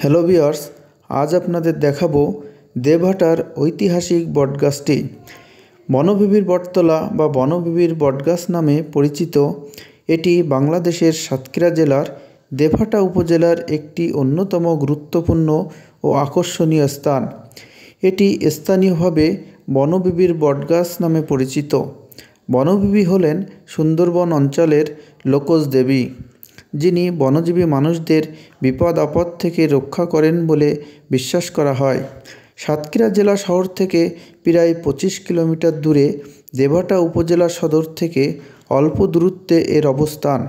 Hello viewers, আজ আপনাদের দেখাবো দেবহাটার ঐতিহাসিক বটগাছটি। বনবিবির বটতলা বা বনবিবির বটগাছ নামে পরিচিত এটি বাংলাদেশের সাতক্ষীরা জেলার দেবহাটা উপজেলার একটি অন্যতম গুরুত্বপূর্ণ ও আকর্ষণীয় স্থান। এটি স্থানীয়ভাবে বনবিবির বটগাছ নামে পরিচিত। বনবিবি হলেন সুন্দরবন অঞ্চলের লোকজ দেবী, যিনি বনজীবী মানুষদের বিপদ আপদ থেকে রক্ষা করেন বলে বিশ্বাস করা হয়। সাতক্ষীরা জেলা শহর থেকে প্রায় 25 কিলোমিটার দূরে দেবহাটা উপজেলা সদর থেকে অল্প দূরত্বে এর অবস্থান।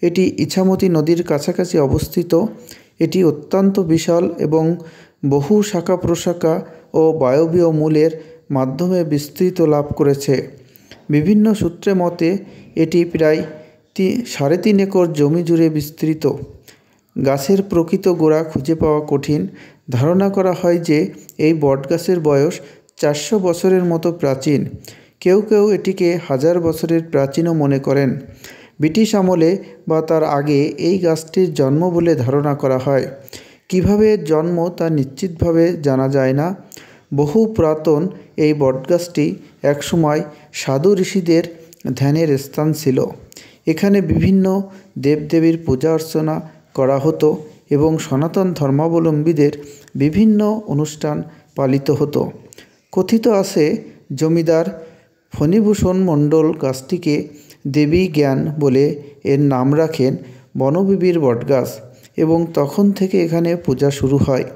এটি ইছামতি নদীর কাছাকাছি অবস্থিত। এটি অত্যন্ত বিশাল এবং বহু শাখা প্রশাখা ও বায়বীয় মূলের মাধ্যমে বিস্তৃত লাভ করেছে। বিভিন্ন সূত্রে মতে এটি প্রায় 3.5 একর জমি জুড়ে বিস্তৃত। গাছের প্রকৃত গোড়া খুঁজে পাওয়া কঠিন। ধারণা করা হয় যে এই বটগাছের বয়স 400 বছরের মতো প্রাচীন। কেউ কেউ এটিকে 1000 বছরের প্রাচীনও মনে করেন। ব্রিটিশ আমলে বা তার আগে এই গাছটির জন্ম বলে ধারণা করা হয়। কিভাবে জন্ম তা নিশ্চিতভাবে জানা যায় না। বহু পুরাতন এই বটগাছটি একসময় সাধু ঋষিদের ধ্যানের স্থান ছিল। এখানে বিভিন্ন দেবদেবীর পূজা অর্চনা করা হতো এবং সনাতন ধর্মাবলম্বীদের বিভিন্ন অনুষ্ঠান পালিত হতো। কথিত আছে, জমিদার ফণীভূষণ মণ্ডল গাছটিকে দেবী জ্ঞান বলে এর নাম রাখেন বনবিবির বটগাছ এবং তখন থেকে এখানে পূজা শুরু হয়।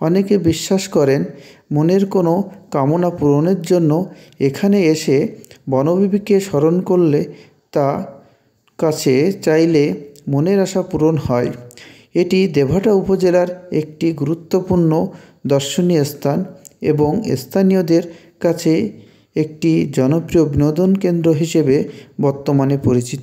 অনেকে বিশ্বাস করেন মনের কোনো কামনা পূরণের জন্য এখানে এসে বনবিবিকে স্মরণ করলে তা কাছে চাইলে মনের আশা পূরণ হয়। এটি দেবহাটা উপজেলার একটি গুরুত্বপূর্ণ দর্শনীয় স্থান এবং স্থানীয়দের কাছে একটি জনপ্রিয় বিনোদন কেন্দ্র হিসেবে বর্তমানে পরিচিত।